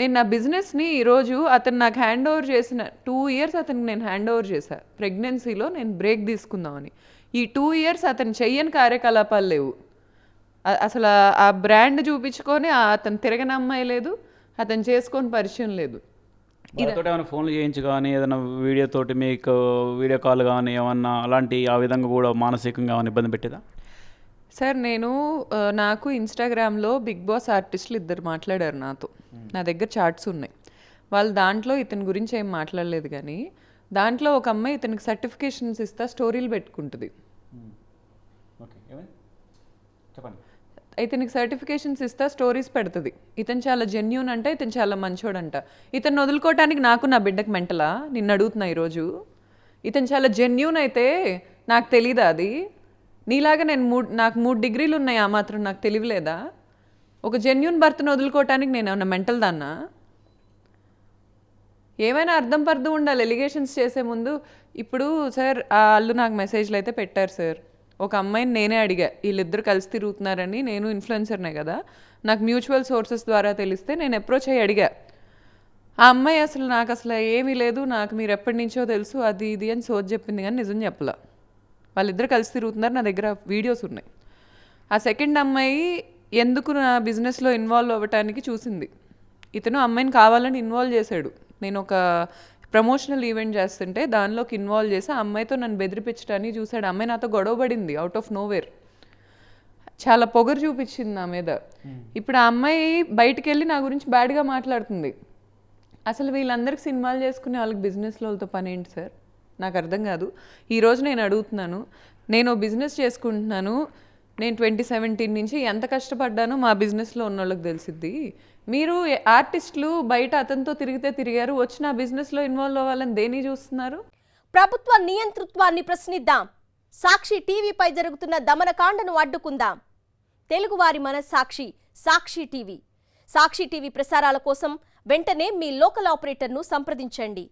నేను నా బిజినెస్ని ఈరోజు అతను నాకు హ్యాండ్ ఓవర్ చేసిన 2 ఇయర్స్ అతనికి నేను హ్యాండ్ ఓవర్ చేశాను. ప్రెగ్నెన్సీలో నేను బ్రేక్ తీసుకుందామని. ఈ 2 ఇయర్స్ అతను చెయ్యని కార్యకలాపాలు లేవు. అసలు ఆ బ్రాండ్ చూపించుకొని అతను తిరగని అమ్మాయి లేదు, అతను చేసుకొని పరిచయం లేదు. ఏమైనా ఫోన్లు చేయించి కానీ ఏదైనా వీడియో తోటి మీకు వీడియో కాల్ కానీ ఏమన్నా అలాంటి ఆ విధంగా కూడా మానసికంగా ఏమైనా ఇబ్బంది పెట్టేదా? సార్ నాకు ఇన్స్టాగ్రామ్లో బిగ్ బాస్ ఆర్టిస్టులు 2 మాట్లాడారు నాతో. నా దగ్గర చార్ట్స్ ఉన్నాయి. వాళ్ళు దాంట్లో ఇతని గురించి ఏం మాట్లాడలేదు, కానీ దాంట్లో ఒక అమ్మాయి ఇతనికి సర్టిఫికేషన్స్ ఇస్తా స్టోరీలు పెట్టుకుంటుంది. ఇతనికి సర్టిఫికేషన్స్ ఇస్తా స్టోరీస్ పెడుతుంది. ఇతను చాలా జెన్యూన్ అంట, ఇతను చాలా మంచోడంట. ఇతను వదులుకోవటానికి నాకు నా బిడ్డకు మెంటలా? నిన్ను అడుగుతున్నా ఈరోజు. ఇతను చాలా జెన్యూన్ అయితే నాకు తెలీదా అది? నీలాగా నాకు 3 డిగ్రీలు ఉన్నాయి, ఆ మాత్రం నాకు తెలియలేదా? ఒక జెన్యూన్ భర్తను వదులుకోవటానికి నేను ఏమన్నా మెంటల్ దాన్నా? ఏమైనా అర్థం పర్థం ఉండాలి ఎలిగేషన్స్ చేసే ముందు. ఇప్పుడు సార్ వాళ్ళు నాకు మెసేజ్లు అయితే పెట్టారు సార్. ఒక అమ్మాయిని నేనే అడిగా, వీళ్ళిద్దరు కలిసి తిరుగుతున్నారని. నేను ఇన్ఫ్లుయెన్సర్నే కదా, నాకు మ్యూచువల్ సోర్సెస్ ద్వారా తెలిస్తే నేను అప్రోచ్ అయ్యి అడిగా. ఆ అమ్మాయి నాకు అసలు ఏమీ లేదు, నాకు మీరు ఎప్పటి నుంచో తెలుసు అది ఇది అని సోది చెప్పింది, కానీ నిజం చెప్పలా. వాళ్ళిద్దరు కలిసి తిరుగుతున్నారు, నా దగ్గర వీడియోస్ ఉన్నాయి. ఆ సెకండ్ అమ్మాయి ఎందుకు నా బిజినెస్లో ఇన్వాల్వ్ అవ్వటానికి చూసింది. ఇతను అమ్మాయిని కావాలని ఇన్వాల్వ్ చేశాడు. నేను ఒక ప్రమోషనల్ ఈవెంట్ చేస్తుంటే దానిలోకి ఇన్వాల్వ్ చేసి ఆ అమ్మాయితో నన్ను బెదిరిపించడానికి చూశాడు. అమ్మాయి నాతో గొడవపడింది అవుట్ ఆఫ్ నోవేర్. చాలా పొగరు చూపించింది నా మీద. ఇప్పుడు ఆ అమ్మాయి బయటికి వెళ్ళి నా గురించి బ్యాడ్గా మాట్లాడుతుంది. అసలు వీళ్ళందరికీ సినిమాలు చేసుకునే వాళ్ళకి బిజినెస్లో వాళ్ళతో పని ఏంటి సార్? నాకు అర్థం కాదు. ఈరోజు నేను అడుగుతున్నాను, నేను బిజినెస్ చేసుకుంటున్నాను, నేను 2017 నుంచి ఎంత కష్టపడ్డానో మా బిజినెస్లో ఉన్న వాళ్ళకి తెలిసిద్ది. మీరు ఆర్టిస్టులు బయట అతనితో తిరిగారు, వచ్చి నా బిజినెస్లో ఇన్వాల్వ్ అవ్వాలని దేని చూస్తున్నారు? ప్రభుత్వ నియంతృత్వాన్ని ప్రశ్నిద్దాం. సాక్షి టీవీపై జరుగుతున్న దమనకాండను అడ్డుకుందాం. తెలుగువారి మనస్సాక్షి సాక్షి టీవీ. సాక్షి టీవీ ప్రసారాల కోసం వెంటనే మీ లోకల్ ఆపరేటర్ను సంప్రదించండి.